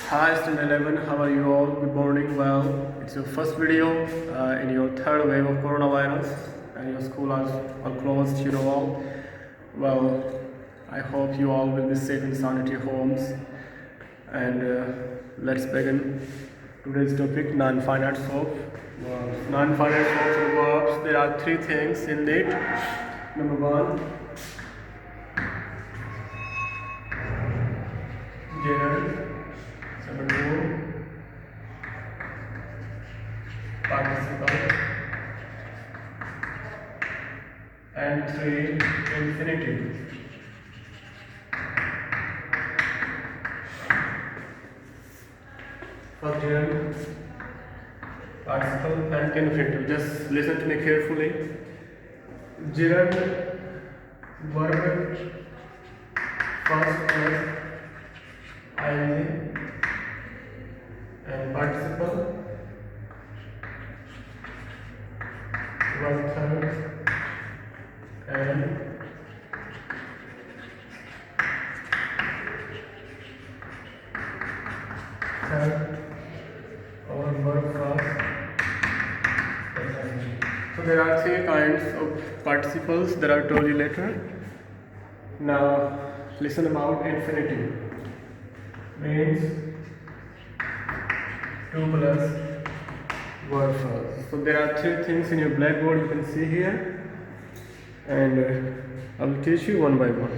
Hi student 11, how are you all? Good morning. Well, it's your first video in your third wave of coronavirus and your school are closed, you know all. Well, I hope you all will be safe and sound at your homes. And let's begin today's topic, non-finite soap. Non-finite soap verbs, there are three things in it. Number one, gerund. Number two, participle, and three, infinitive. First gerund, participle, and infinitive. Just listen to me carefully. Gerund, verb, first plus ing, and participle, verb third, and third, or verb first plus ing. So there are three kinds of participles that I told you later. Now listen about infinitive. Means 2 plus verb first. So there are three things in your blackboard you can see here, and I will teach you one by one.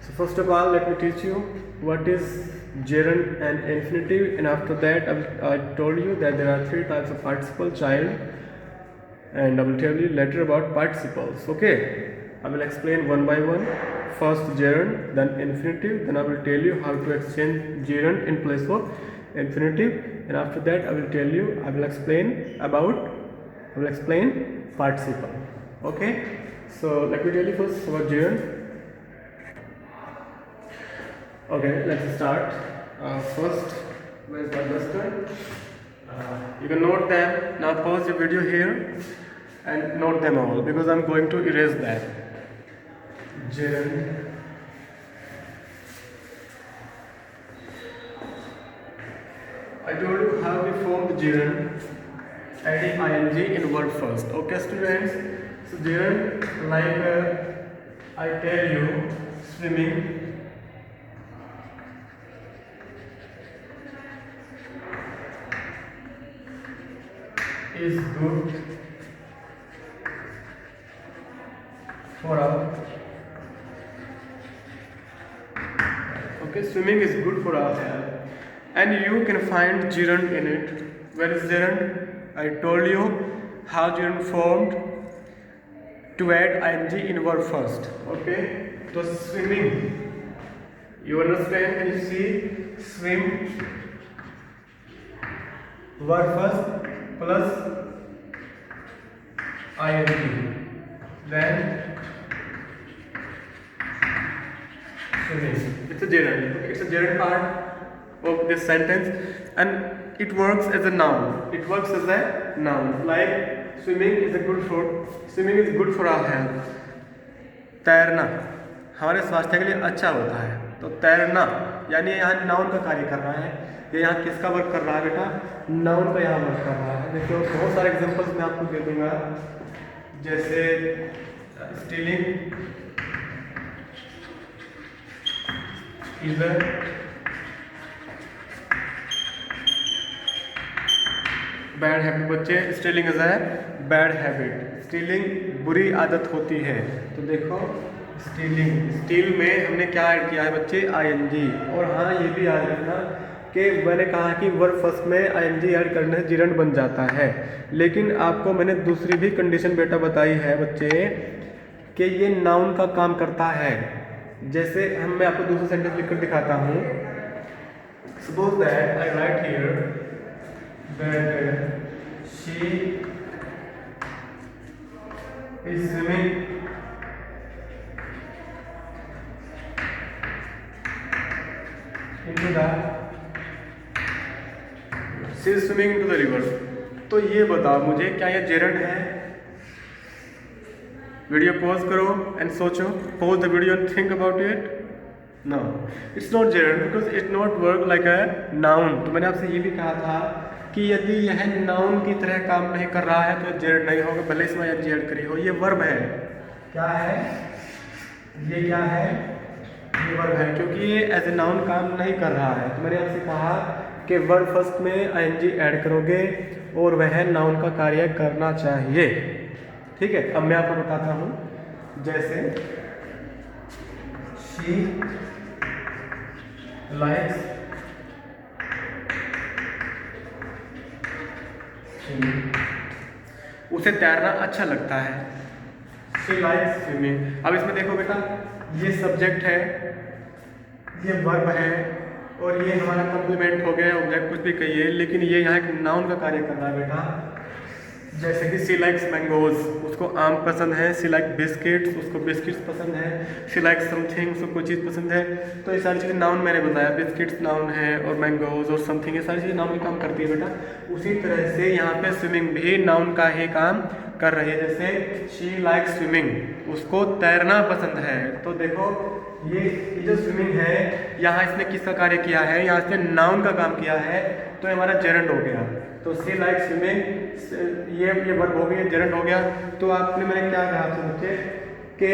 So first of all, let me teach you what is gerund and infinitive, and after that I told you that there are three types of participle, child, and I will tell you later about participles. Okay, I will explain one by one. First gerund, then infinitive, then I will tell you how to exchange gerund in place of infinitive, and after that I will explain participle. Okay, so let me tell you first about gerund. Okay, let's start. First, where's the understand? You can note them. Now pause the video here and note them all because I'm going to erase that. Gerund, I told you how we form the gerund, adding ing in verb first. Okay, students. So gerund, like I tell you, swimming. Is good for our swimming is good for our health, and you can find gerund in it. Where is gerund? I told you how gerund formed, to add ing in verb first. Okay, so swimming, you understand? Can you see? Swim, verb first plus ing, then swimming. It's a gerund. It's a gerund part of this sentence, and it works as a noun. It works as a noun. Like swimming is good for our health. तैरना हमारे स्वास्थ्य के लिए अच्छा होता है. तो तैरना यानी यहाँ नाउन का कार्य कर रहा है. ये यहाँ किसका वर्क कर रहा है बेटा? नाउन का यहाँ वर्क कर रहा है. देखो बहुत सारे एग्जांपल्स मैं आपको दे दूंगा, जैसे stealing is a bad habit. बच्चे, stealing is a bad habit. Stealing बुरी आदत होती है. तो देखो स्टीलिंग, स्टील में हमने क्या ऐड किया है बच्चे? ing. और हाँ, ये भी याद रखना कि मैंने कहा कि वर्ब फर्स्ट में ing ऐड करने से gerund बन जाता है, लेकिन आपको मैंने दूसरी भी कंडीशन बेटा बताई है बच्चे कि ये नाउन का काम करता है. जैसे मैं आपको दूसरा सेंटेंस लिखकर दिखाता हूँ. Suppose that I right here that she is swimming into the river. तो ये बताओ मुझे, क्या ये gerund है? वीडियो पॉज करो एंड सोचो. Pause the video and think about it. No, it's not gerund because it not work like a noun. तो मैंने आपसे ये भी कहा था कि यदि यह नाउन की तरह काम नहीं कर रहा है तो जेरंड नहीं होगा, भले इसमें एन जी ऐड करी हो। ये वर्ब है, क्या है, ये क्या है, ये वर्ब है, क्योंकि ये एज ए नाउन काम नहीं कर रहा है। तो मैंने आपसे कहा कि वर्ब फर्स्ट में आईएनजी ऐड करोगे और वह नाउन का कार्य करना चाहिए। ठीक है, अब मैं आपको बताता हूँ, जैसे शी लाइक्स उसे तैरना अच्छा लगता है। She likes swimming. अब इसमें देखो बेटा, ये सब्जेक्ट है, ये वर्ब है और ये हमारा कॉम्प्लीमेंट हो गया, ऑब्जेक्ट कुछ भी कहिए, लेकिन ये यहाँ एक नाउन का कार्य कर रहा है बेटा। जैसे कि सी लाइक्स मैंगोज, उसको आम पसंद है। सी लाइक बिस्किट्स, उसको बिस्किट्स पसंद है। सी लाइक समथिंग, उसको कोई चीज़ पसंद है। तो ये सारी चीज़ें नाउन मैंने बताया, बिस्किट्स नाउन है और मैंगोज और समथिंग, ये सारी चीज़ें नाउन का काम करती है बेटा। उसी तरह से यहाँ पे स्विमिंग भी नाउन का ही काम कर रही है। जैसे शी लाइक स्विमिंग, उसको तैरना पसंद है। तो देखो ये जो स्विमिंग है, यहाँ इसने किसका कार्य किया है, यहाँ इसने नाउन का काम किया है, तो हमारा जेरंड हो गया। तो सी लाइक स्विमिंग, ये वर्ब हो गया, जेरंड हो गया। तो आपने, मैंने क्या कहा आपसे बच्चे, कि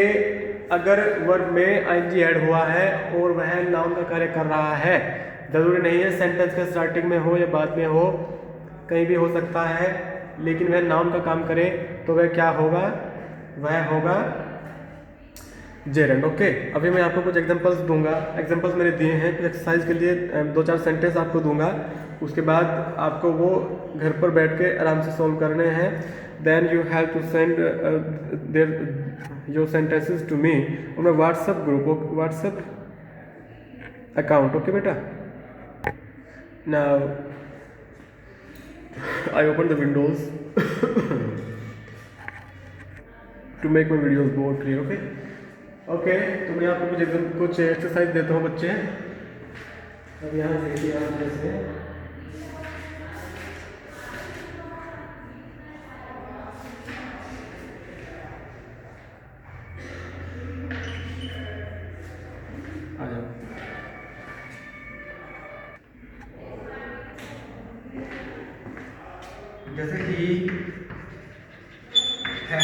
अगर वर्ब में आईएनजी ऐड हुआ है और वह नाउन का कार्य कर रहा है, ज़रूरी नहीं है सेंटेंस के स्टार्टिंग में हो या बाद में हो, कहीं भी हो सकता है, लेकिन वह नाउन का काम करे तो वह क्या होगा, वह होगा जेरंड। ओके, अभी मैं आपको कुछ एग्जांपल्स दूंगा, एग्जांपल्स मैंने दिए हैं कुछ एक्सरसाइज के लिए, 2-4 सेंटेंस आपको दूंगा, उसके बाद आपको वो घर पर बैठ के आराम से सॉल्व करने हैं। Then you have to send there your sentences to me on my WhatsApp group, WhatsApp account. Okay बेटा, now I open the windows to make my videos more clear. Okay, okay, तो मैं आपको कुछ exercise देता हूँ बच्चे। अब यहाँ देखिए आप, जैसे आ जाओ, जैसे कि है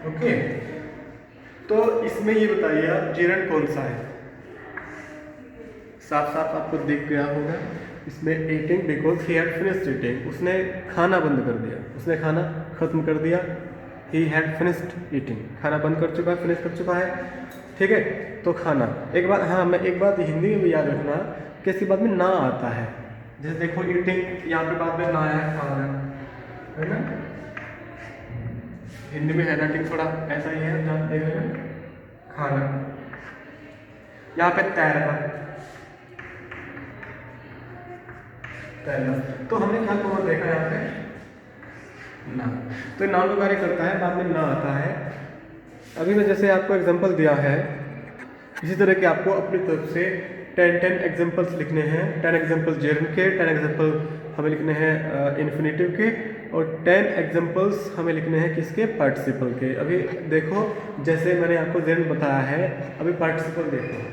ओके, तो इसमें ये बताइए आप जेरंड कौन सा है। साफ साफ आपको दिख गया होगा इसमें eating, because he had finished eating, उसने खाना बंद कर दिया, उसने खाना खत्म कर दिया। ही हैड फिनिश्ड ईटिंग, खाना बंद कर चुका है, फिनिश कर चुका है। ठीक है, तो खाना, एक बात, हाँ मैं एक बात हिंदी में भी याद रखना कि इसके बाद में ना आता है। जैसे देखो ईटिंग, यहाँ पे बाद में ना आया है, खाना है ना, हिंदी में हैंडराइटिंग थोड़ा ऐसा ही है, जहाँ देखेंगे खाना, यहाँ पे तैरना, तैरना। तो हमने क्या कॉमन देखा यहाँ पे, ना। तो नाउन का कार्य करता है, बाद में ना आता है। अभी मैं जैसे आपको एग्जांपल दिया है, इसी तरह के आपको अपनी तरफ से 10 एग्जांपल्स लिखने हैं। 10 एग्जांपल्स जेरंड के, 10 एग्जांपल हमें लिखने हैं इन्फिनेटिव के, और 10 एग्जांपल्स हमें लिखने हैं किसके, पार्टिसिपल के। अभी देखो, जैसे मैंने आपको जेरंड बताया है, अभी पार्टिसिपल देखो।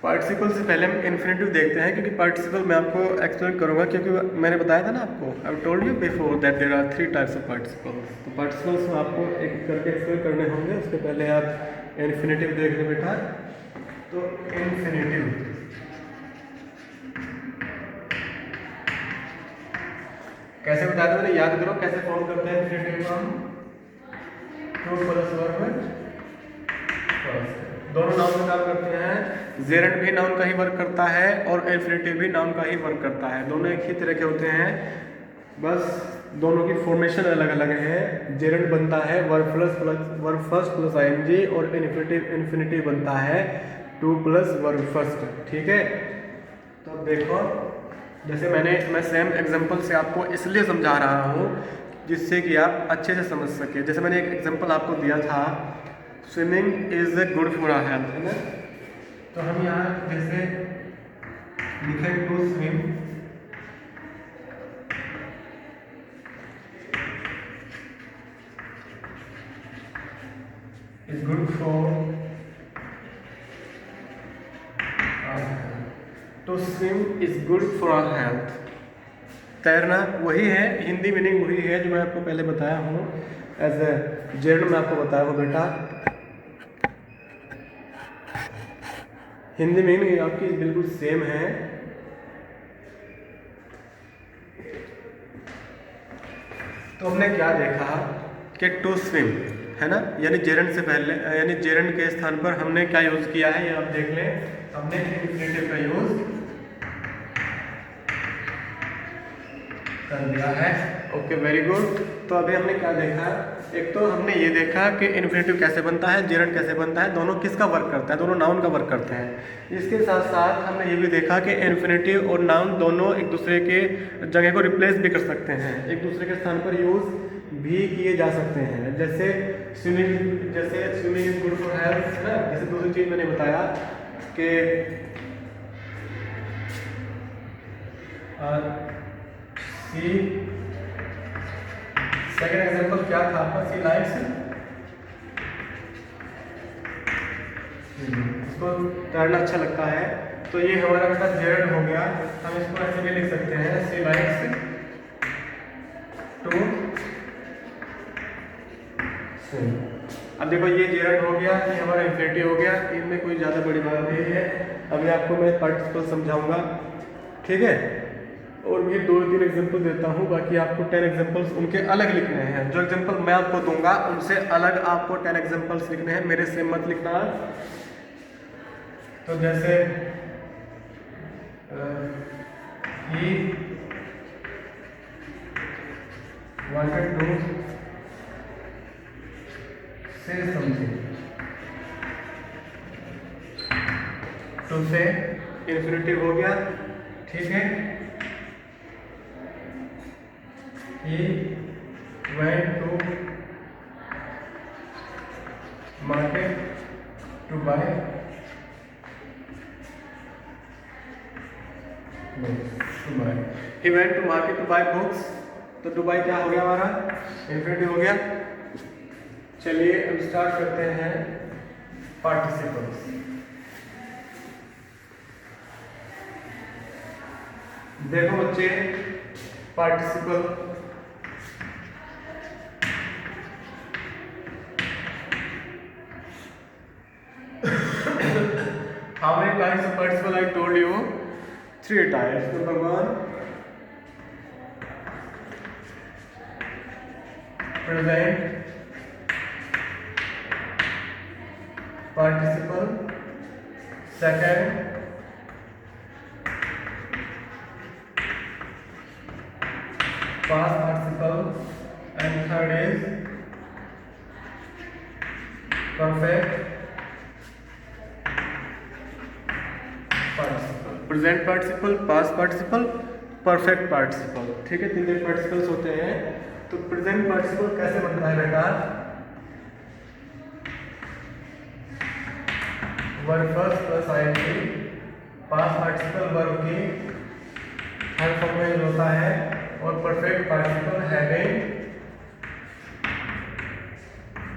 पार्टिसिपल से पहले हम इन्फिनेटिव देखते हैं, क्योंकि पार्टिसिपल मैं आपको एक्सप्लेन करूंगा, क्योंकि मैंने बताया था ना आपको, I told you before that there are 3 types of participles. तो पार्टिसिपल्स आपको एक करके एक्सप्लेन करने होंगे, उसके पहले आप इन्फिनेटिव देख लें बेटा। तो इन्फिनेटिव कैसे बताया था मैंने, याद करो कैसे फॉर्म करते हैं इन्फिनेटिव को हम, ट्रू प्लस वर्ब, दोनों नाउन का काम करते हैं। जेरंड भी नाउन का ही वर्क करता है और इन्फिनेटिव भी नाउन का ही वर्क करता है, दोनों एक ही तरह के होते हैं, बस दोनों की फॉर्मेशन अलग अलग है। जेरंड बनता है वर्ब फर्स्ट प्लस आईएनजी, और इन्फिनेटिव बनता है टू प्लस वर्ब फर्स्ट। ठीक है, तो देखो जैसे मैं सेम एग्जांपल से आपको इसलिए समझा रहा हूँ, जिससे कि आप अच्छे से समझ सकें। जैसे मैंने एक एग्जांपल आपको दिया था, swimming is good for our health, है ना। तो हम यहाँ जैसे लिखें to swim is good for, to swim is good for our health. तैरना वही है, हिंदी मीनिंग वही है जो मैं आपको पहले बताया हूँ, एज ए जेड में आपको बताया हूँ बेटा। हिंदी मीनिंग आपकी बिल्कुल सेम है। तो हमने क्या देखा कि टू स्विम, है ना, यानी जेरंड से पहले, यानी जेरंड के स्थान पर हमने क्या यूज़ किया है, ये आप देख लें, हमने इंफिनिटिव का यूज़ कर दिया है। Okay, very good. तो अभी हमने क्या देखा, एक तो हमने ये देखा कि इन्फिनिटिव कैसे बनता है, जेरंड कैसे बनता है, दोनों किसका वर्क करता है, दोनों नाउन का वर्क करते हैं। इसके साथ साथ हमने ये भी देखा कि इन्फिनिटिव और नाउन दोनों एक दूसरे के जगह को रिप्लेस भी कर सकते हैं, एक दूसरे के स्थान पर यूज़ भी किए जा सकते हैं। जैसे swimming is good for health, है ना। जैसे दूसरी चीज़ मैंने बताया कि सी, सेकेंड एग्जांपल क्या था आपका, सी लाइक्स, इसको तैरना अच्छा लगता है। तो ये हमारा बेटा जेरंड हो गया। हम इसको ऐसे भी लिख सकते हैं, सी लाइक्स टू स्विम। अब देखो ये जेरंड हो गया, ये हमारा इंफिनिटी हो गया, इनमें कोई ज़्यादा बड़ी बात नहीं है। अभी आपको मैं पार्टिसिपल समझाऊंगा, ठीक है। और भी 2-3 एग्जांपल देता हूँ, बाकी आपको 10 एग्जांपल्स उनके अलग लिखने हैं। जो एग्जांपल मैं आपको दूंगा उनसे अलग आपको 10 एग्जांपल्स लिखने हैं, मेरे से मत लिखना। तो जैसे he wanted to say something, to say infinitive हो गया, ठीक है। He went to market to buy He went to market to buy books। तो टू बाई क्या हो गया हमारा, इंफिनिटिव हो गया। चलिए अब स्टार्ट करते हैं पार्टिसिपल्स। देखो बच्चे, participle how many types of participle I told you? 3 types. Number 1, present participle. Second, past participle. And third is perfect participle. Present participle, past participle, perfect participle, ठीक है। 3 पार्टिसिपल्स होते हैं। तो प्रेजेंट पार्टिसिपल कैसे बनता है बेटा, verb first plus ING. Past participle verb की हर फॉर्म में यूज होता है, और perfect participle having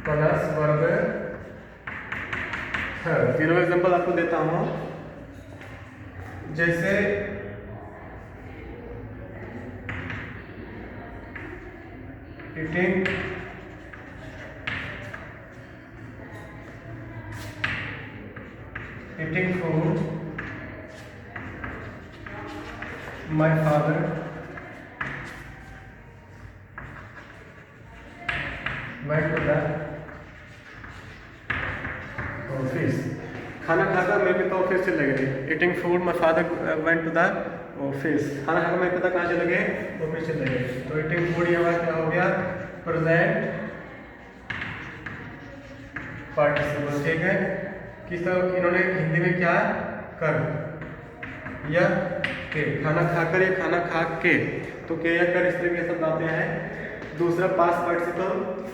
plus verb है। तीनों एग्जांपल आपको देता हूँ। जैसे eating food, my father went to the office। खाना खाकर मेरे पिता ऑफिस चले गए। Eating food my father went to the office. खाना खाकर मेरे पिता कहाँ चले गए, ऑफिस चले गए। तो ईटिंग फूड ये हमारा क्या हो गया, प्रेजेंट पार्टिसिपल, ठीक है। किस तरह इन्होंने हिंदी में क्या कर या के, खाना खाकर या खाना खा के, तो के या कर इस तरह के शब्द आते हैं। दूसरा पास्ट पार्टिसिपल,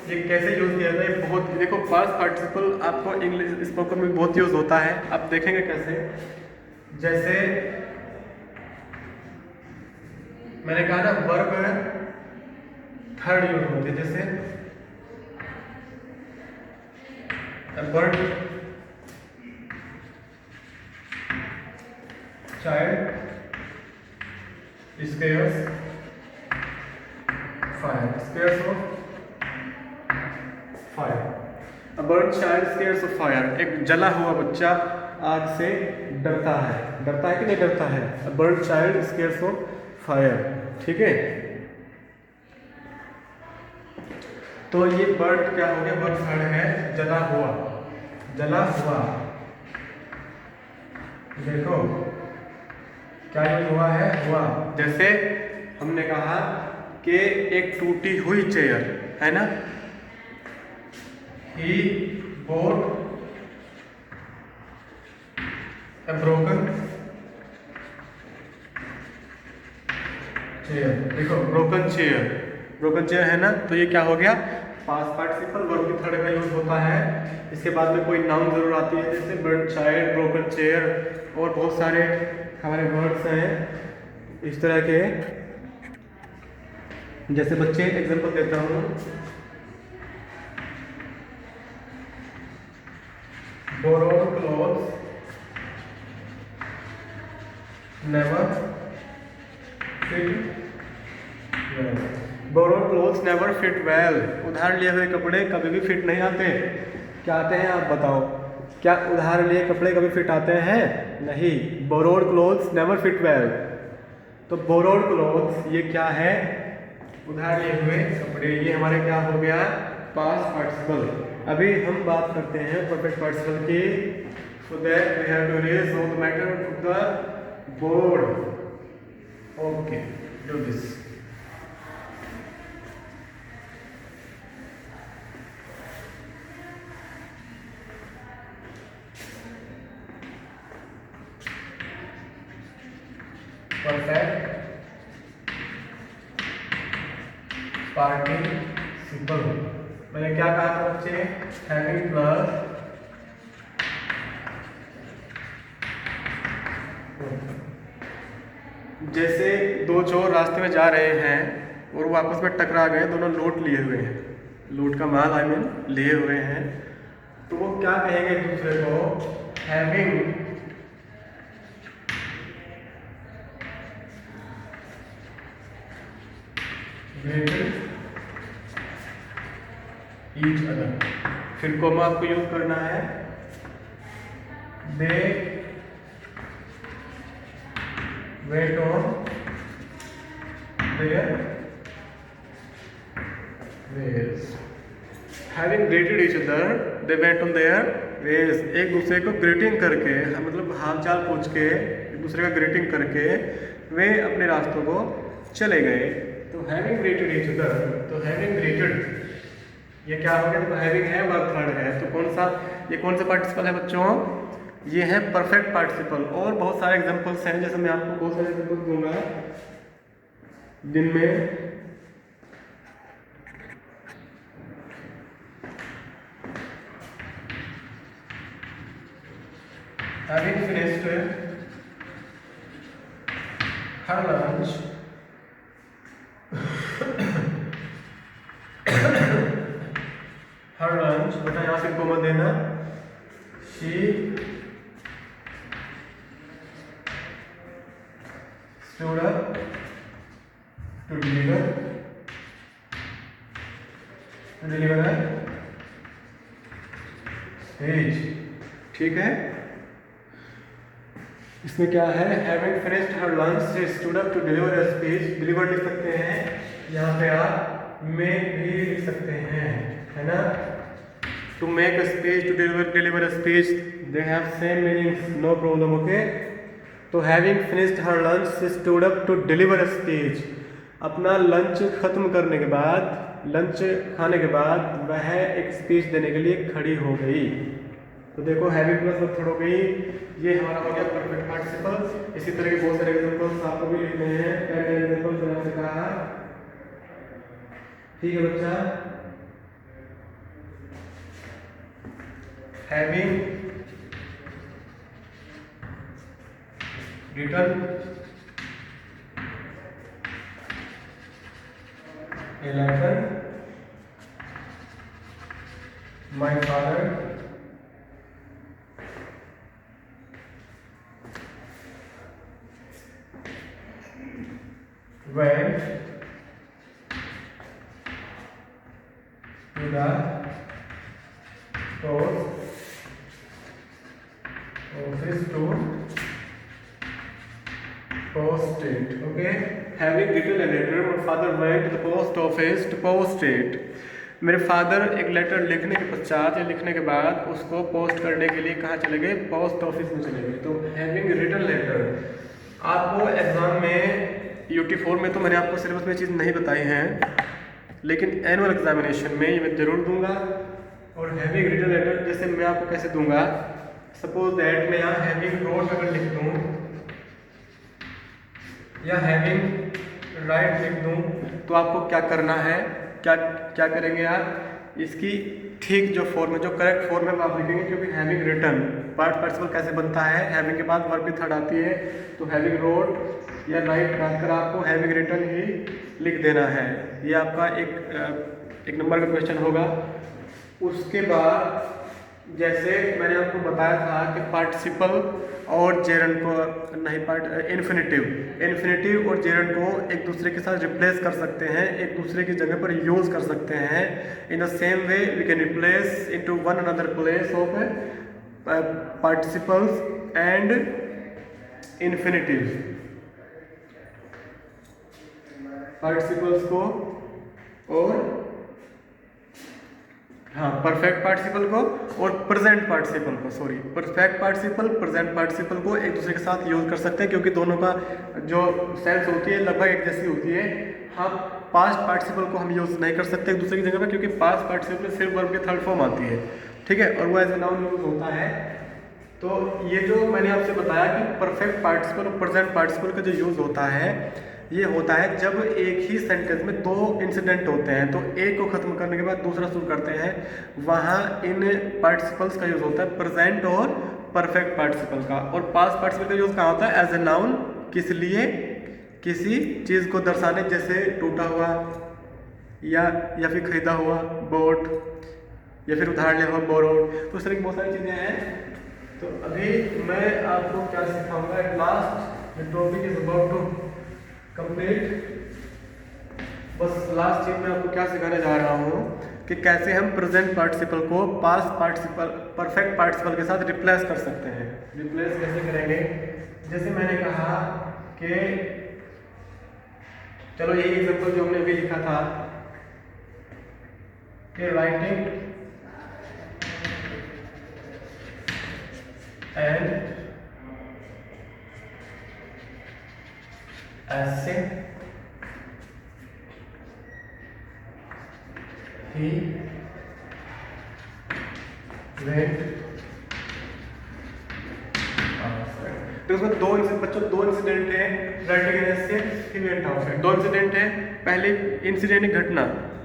ये कैसे यूज किया जाता है? बहुत देखो, पास्ट पार्टिसिपल आपको इंग्लिश स्पोकन में बहुत यूज होता है, आप देखेंगे कैसे। जैसे मैंने कहा ना, वर्ब थर्ड यूज होते, जैसे burnt child scares fire, scares of fire. A burnt child scares of fire, एक जला हुआ बच्चा आग से डरता है। डरता है कि नहीं डरता है? A burnt child scares of fire, ठीक है। तो ये बर्ड क्या हो गया? वर्ब थर्ड है, जला हुआ। जला हुआ, देखो क्या यूज हुआ है? हुआ। जैसे हमने कहा कि एक टूटी हुई चेयर है ना, ही बोट ए ब्रोकन चेयर। देखो ब्रोकन चेयर, ब्रोकन चेयर है ना, तो ये क्या हो गया? पास्ट पार्टिसिपल, वर्ब की थर्ड का यूज होता है। इसके बाद में कोई नाउन जरूर आती है, जैसे बर्ड चाइल्ड, ब्रोकन चेयर, और बहुत सारे हमारे वर्ड्स हैं इस तरह के। जैसे बच्चे एग्जांपल देता हूँ, borrowed clothes never fit well, borrowed clothes never fit well, उधार लिए हुए कपड़े कभी भी फिट नहीं आते। क्या आते हैं आप बताओ? क्या उधार लिए कपड़े कभी फिट आते हैं? नहीं। borrowed clothes never fit well, तो borrowed clothes ये क्या है? उधार लिए हुए कपड़े। ये हमारे क्या हो गया? Past participle. अभी हम बात करते हैं परफेक्ट पार्टिसिपल की। So that we have to raise all the matter to the board. Okay, do this. Perfect participle, मैंने क्या कहा था बच्चे? हैविंग प्लस जैसे दो चोर रास्ते में जा रहे हैं और वो आपस में टकरा गए, दोनों लूट लिए हुए हैं, लूट का माल आई मीन लिए हुए हैं, तो वो क्या कहेंगे एक दूसरे को? Having greeted each other। फिर कोमा आपको यूज करना है। They wait on their ways. Having greeted each other, they went on their ways. एक दूसरे को ग्रीटिंग करके, मतलब हाल चाल पूछ के, एक दूसरे का ग्रीटिंग करके वे अपने रास्तों को चले गए। तो हैविंग ग्रीटेड ईच अदर, तो हैविंग ग्रीटेड ये क्या हो गया? तो हैविंग है, वर्ब थर्ड है, तो कौन सा, ये कौन सा पार्टिसिपल है बच्चों? ये है परफेक्ट पार्टिसिपल। और बहुत सारे एग्जांपल्स हैं, जैसे मैं आपको बहुत सारे एग्जांपल्स दूंगा जिनमें having finished her lunch her lunch, बेटा यहाँ से कोमा देना। she stood up to deliver a speech। ठीक है, इसमें क्या है? Having finished her lunch, she stood up to deliver a speech. Deliver लिख सकते हैं, यहाँ पे आप मेक भी लिख सकते हैं, है ना। To make a speech, to deliver a speech, they have same meanings, no problem. Okay, तो having finished her lunch, she stood up to deliver a speech. अपना लंच खत्म करने के बाद, लंच खाने के बाद वह एक स्पीच देने के लिए खड़ी हो गई। तो देखो हैविंग प्लस वर्ब थर्ड हो गई, ये हमारा हो गया परफेक्ट पार्टिसिपल। इसी तरह के बहुत सारे एग्जांपल्स आपको भी लिखने हैं। पहले एग्जांपल मैंने कहा ठीक है बच्चा, having written a letter, my father went to the post office to post it. Okay, having written a letter, my father went to the post office to post it. मेरे फादर एक letter लिखने के पश्चात या लिखने के बाद उसको पोस्ट करने के लिए कहाँ चले गए? पोस्ट ऑफिस में चले गए। तो हैविंग रिटन लेटर, आपको एग्जाम में UT4 में तो मैंने आपको सिलेबस में चीज़ नहीं बताई है, लेकिन एनुअल एग्जामिनेशन में ये मैं जरूर दूंगा। और हैविंग रिटन लेटर जैसे मैं आपको कैसे दूंगा, सपोज दैट मैं यहाँ हैविंग रोट अगर लिख दूँ या हैविंग राइट लिख दूँ, तो आपको क्या करना है, क्या करेंगे आप, इसकी ठीक जो फॉर्म है, जो करेक्ट फॉर्म है वो आप लिखेंगे। क्योंकि हैविंग रिटन पार्टिसिपल कैसे बनता है, हैविंग के बाद वर्ब की थर्ड आती है, तो हैविंग रोट या राइट बनाकर आपको हैविंग रिटन ही लिख देना है। ये आपका एक नंबर का क्वेश्चन होगा। उसके बाद जैसे मैंने आपको बताया था कि पार्टिसिपल और जेरंड को नहीं, इन्फिनेटिव और जेरंड को एक दूसरे के साथ रिप्लेस कर सकते हैं, एक दूसरे की जगह पर यूज कर सकते हैं। In the same way we can replace into one another place of participles and infinitive, participles को और परफेक्ट पार्टिसिपल को और प्रेजेंट पार्टिसिपल को, परफेक्ट पार्टिसिपल प्रेजेंट पार्टिसिपल को एक दूसरे के साथ यूज कर सकते हैं, क्योंकि दोनों का जो सेंस होती है लगभग एक जैसी होती है। हाँ, पास्ट पार्टिसिपल को हम यूज नहीं कर सकते एक दूसरे की जगह पर, क्योंकि पास्ट पार्टिसिपल में सिर्फ वर्ब की थर्ड फॉर्म आती है, ठीक है, और वो एज ए नाउन यूज होता है। तो ये जो मैंने आपसे बताया कि परफेक्ट पार्टिसिपल और प्रेजेंट पार्टिसिपल का जो यूज होता है, ये होता है जब एक ही सेंटेंस में दो इंसिडेंट होते हैं, तो एक को खत्म करने के बाद दूसरा शुरू करते हैं, वहाँ इन पार्टिसिपल्स का यूज होता है प्रेजेंट और परफेक्ट पार्टिसिपल का। और पास्ट पार्टिसिपल का यूज कहाँ होता है? एज ए नाउन, किस लिए? किसी चीज़ को दर्शाने, जैसे टूटा हुआ या फिर खरीदा हुआ, बोट, या फिर उधार लिया हुआ, बोरोड। तो इस तरह की बहुत सारी चीज़ें हैं। तो अभी मैं आपको क्या सिखाऊंगा, at last the topic is about to complete. बस लास्ट चीज मैं आपको क्या सिखाने जा रहा हूँ कि कैसे हम प्रेजेंट पार्टिसिपल को पास्ट पार्टिसिपल परफेक्ट पार्टिसिपल के साथ रिप्लेस कर सकते हैं। रिप्लेस कैसे करेंगे? जैसे मैंने कहा कि चलो यही एग्जांपल जो हमने अभी लिखा था कि राइटिंग एंड ऐसे ही वेंट, तो उसमें दो इंसिडेंट है, राइटिंग ऐसे ही वेंट आउटसाइड। दो इंसिडेंट है। पहली इंसिडेंट घटना,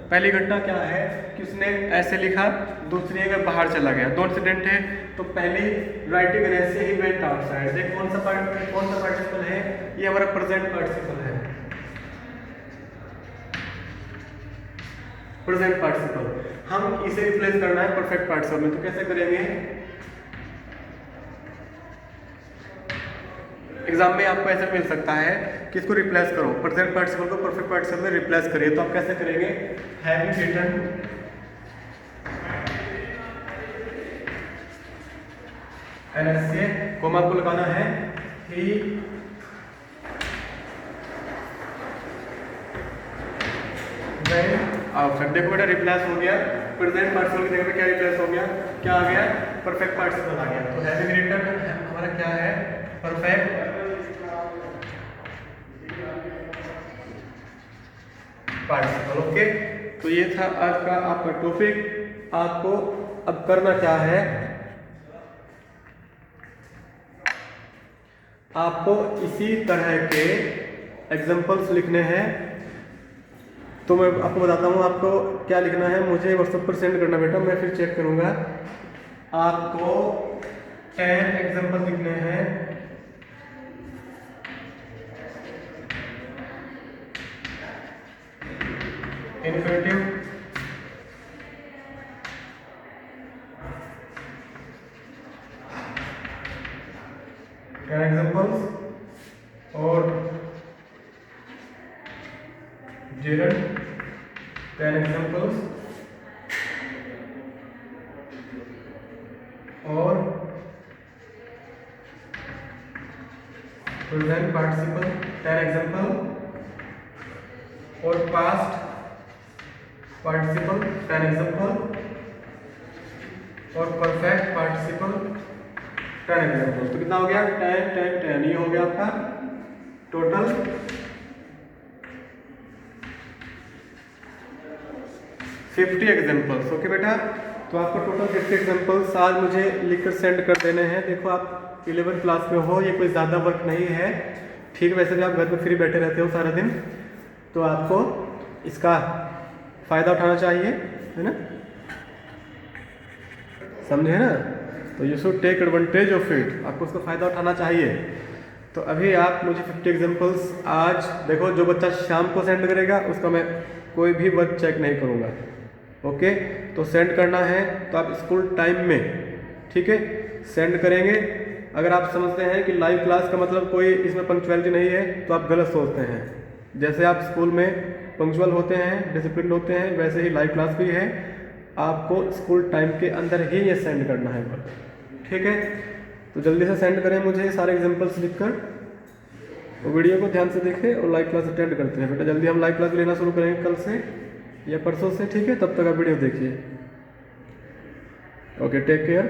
पहली घटना क्या है कि उसने ऐसे लिखा, दूसरी अगर बाहर चला गया। दो इंसिडेंट है, तो पहली राइटिंग ऐसे ही वेंट आउटसाइड। देख कौन सा पार्टिसिपल है? ये हमारा प्रेजेंट पार्टिसिपल है, प्रेजेंट पार्टिसिपल। हम इसे रिप्लेस करना है परफेक्ट पार्टिसिपल में, तो कैसे करेंगे? एग्जाम में आपको ऐसा मिल सकता है कि इसको रिप्लेस करो, प्रेजेंट पार्टिसिपल को परफेक्ट पार्टिसिपल में रिप्लेस करिए। तो आप कैसे करेंगे? हैविंग रिटन एनएसए कोमा आपको लगाना है, ही आउटसाइड। देखो बेटा रिप्लेस हो गया, प्रेजेंट पार्टिसिपल की जगह पे क्या रिप्लेस हो गया? क्या आ गया? परफेक्ट पार्टिसिपल आ गया। तो हैविंग रिटन हमारा क्या है? Perfect participle. ओके, तो ये था आज का आपका टॉपिक। आपको अब करना क्या है? आपको इसी तरह के एग्जाम्पल्स लिखने हैं तो मैं आपको बताता हूँ आपको क्या लिखना है। मुझे व्हाट्सएप पर सेंड करना बेटा, मैं फिर चेक करूँगा। आपको 10 एग्जाम्पल लिखने हैं। इन्फिनेटिव, एग्जाम्पल्स और जेरंड 10 एग्जाम्पल्स और प्रेजेंट पार्टिसिपल 10 एग्जाम्पल और पास्ट पार्टिसिपल 10 एग्जाम्पल और परफेक्ट पार्टिसिपल 10 एग्जाम्पल। तो कितना हो गया? 10 10 10। ये हो गया आपका टोटल 50 एग्जाम्पल्स। ओके बेटा, तो आपको टोटल 50 एग्जाम्पल्स आज मुझे लिखकर सेंड कर देने हैं। देखो आप 11th क्लास में हो, ये कोई ज़्यादा वर्क नहीं है, ठीक है। वैसे भी आप घर पे फ्री बैठे रहते हो सारा दिन, तो आपको इसका फ़ायदा उठाना चाहिए, है ना, समझे ना। तो you should take advantage of it, आपको उसका फ़ायदा उठाना चाहिए। तो अभी आप मुझे 50 एग्जाम्पल्स आज देखो, जो बच्चा शाम को सेंड करेगा उसका मैं कोई भी वर्क चेक नहीं करूँगा। ओके, तो सेंड करना है तो आप स्कूल टाइम में, ठीक है, सेंड करेंगे। अगर आप समझते हैं कि लाइव क्लास का मतलब कोई इसमें पंक्चुअलिटी नहीं है, तो आप गलत सोचते हैं। जैसे आप स्कूल में पंक्चुअल होते हैं, डिसिप्लिन होते हैं, वैसे ही लाइव क्लास भी है। आपको स्कूल टाइम के अंदर ही ये सेंड करना है वर्क, ठीक है। तो जल्दी से सेंड करें मुझे सारे एग्जाम्पल्स लिखकर। वीडियो को ध्यान से देखें और लाइव क्लास अटेंड करते हैं बेटा। जल्दी हम लाइव क्लास लेना शुरू करेंगे कल से या परसों से, ठीक है। तब तक आप वीडियो देखिए। Okay, take care.